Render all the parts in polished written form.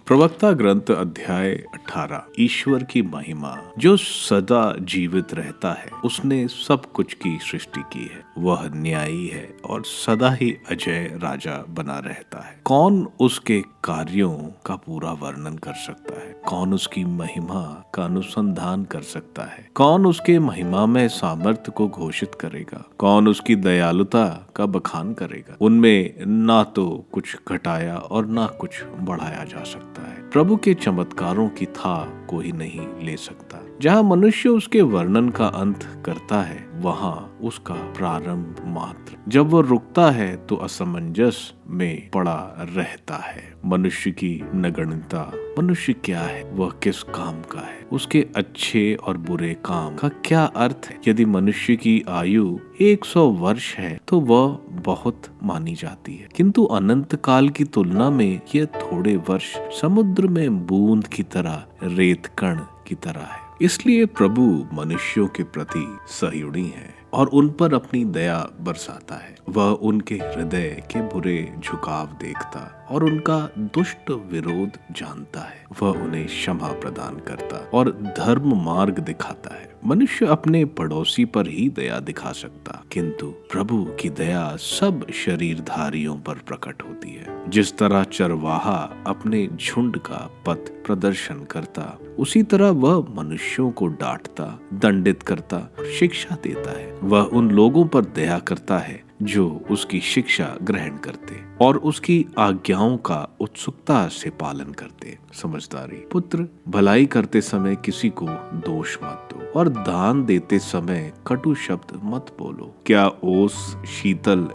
प्रवक्ता ग्रंथ अध्याय 18। ईश्वर की महिमा। जो सदा जीवित रहता है, उसने सब कुछ की सृष्टि की है। वह न्यायी है और सदा ही अजय राजा बना रहता है। कौन उसके कार्यों का पूरा वर्णन कर सकता है? कौन उसकी महिमा का अनुसंधान कर सकता है? कौन उसके महिमा में सामर्थ्य को घोषित करेगा? कौन उसकी दयालुता का बखान करेगा? उनमें ना तो कुछ घटाया और ना कुछ बढ़ाया जा सकता है। प्रभु के चमत्कारों की था कोई नहीं ले सकता। जहाँ मनुष्य उसके वर्णन का अंत करता है, वहाँ उसका प्रारंभ मात्र। जब वह रुकता है तो असमंजस में पड़ा रहता है। मनुष्य की नगण्यता। मनुष्य क्या है? वह किस काम का है? उसके अच्छे और बुरे काम का क्या अर्थ है? यदि मनुष्य की आयु 100 वर्ष है तो वह बहुत मानी जाती है, किंतु अनंत काल की तुलना में यह थोड़े वर्ष समुद्र में बूंद की तरह, रेत कण की तरह है। इसलिए प्रभु मनुष्यों के प्रति सह्युणी है और उन पर अपनी दया बरसाता है। वह उनके हृदय के बुरे झुकाव देखता और उनका दुष्ट विरोध जानता है। वह उन्हें क्षमा प्रदान करता और धर्म मार्ग दिखाता है। मनुष्य अपने पड़ोसी पर ही दया दिखा सकता, किंतु प्रभु की दया सब शरीरधारियों पर प्रकट होती है। जिस तरह चरवाहा अपने झुंड का पथ प्रदर्शन करता, उसी तरह वह मनुष्यों को डांटता, दंडित करता, शिक्षा देता है। वह उन लोगों पर दया करता है जो उसकी शिक्षा ग्रहण करते और उसकी आज्ञाओं का उत्सुकता से पालन करते। समझदारी। पुत्र, भलाई करते समय किसी को दोष मत दो और दान देते समय कटु शब्द मत बोलो। क्या ओस शीतल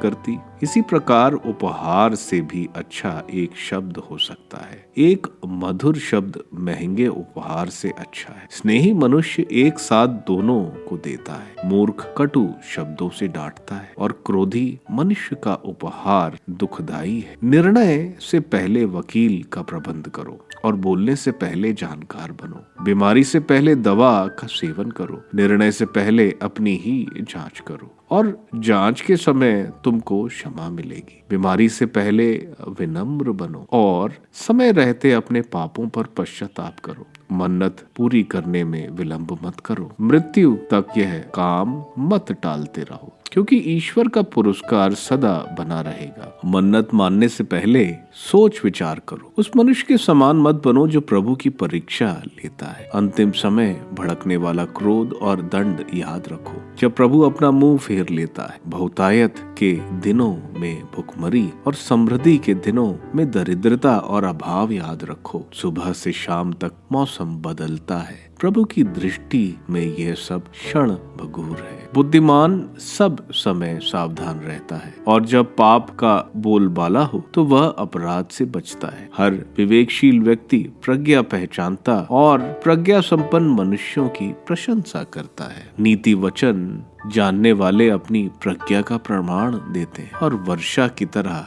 करती? इसी प्रकार उपहार से भी अच्छा एक शब्द हो सकता है। एक मधुर शब्द महंगे उपहार से अच्छा है। स्नेही मनुष्य एक साथ दोनों को देता है। मूर्ख कटु शब्दों से डांटता है और क्रोधी मनुष्य का उपहार दुखदाई है। निर्णय से पहले वकील का प्रबंध करो और बोलने से पहले जानकार बनो। बीमारी से पहले दवा का सेवन करो। निर्णय से पहले अपनी ही जांच करो और जांच के समय तुमको क्षमा मिलेगी। बीमारी से पहले विनम्र बनो और समय रहते अपने पापों पर पश्चाताप करो। मन्नत पूरी करने में विलंब मत करो। मृत्यु तक यह काम मत टालते रहो, क्योंकि ईश्वर का पुरस्कार सदा बना रहेगा। मन्नत मानने से पहले सोच विचार करो। उस मनुष्य के समान मत बनो जो प्रभु की परीक्षा लेता है। अंतिम समय भड़कने वाला क्रोध और दंड याद रखो। जब प्रभु अपना मुंह फेर लेता है, बहुतायत के दिनों में भुखमरी और समृद्धि के दिनों में दरिद्रता और अभाव याद रखो। सुबह से शाम तक मौसम बदलता है। प्रभु की दृष्टि में यह सब क्षण भंगुर है। बुद्धिमान सब समय सावधान रहता है और जब पाप का बोलबाला हो तो वह अपराध से बचता है। हर विवेकशील व्यक्ति प्रज्ञा पहचानता और प्रज्ञा संपन्न मनुष्यों की प्रशंसा करता है। नीति वचन जानने वाले अपनी प्रज्ञा का प्रमाण देते हैं और वर्षा की तरह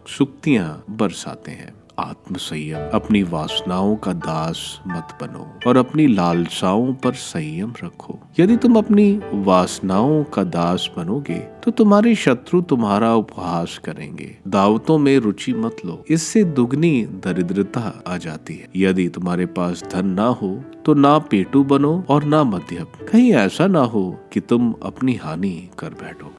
सुक्तियां बरसाते हैं। आत्म संयम। अपनी वासनाओं का दास मत बनो और अपनी लालसाओं पर संयम रखो। यदि तुम अपनी वासनाओं का दास बनोगे तो तुम्हारे शत्रु तुम्हारा उपहास करेंगे। दावतों में रुचि मत लो, इससे दुगनी दरिद्रता आ जाती है। यदि तुम्हारे पास धन ना हो तो ना पेटू बनो और ना मध्यम। कहीं ऐसा ना हो कि तुम अपनी हानि कर बैठो।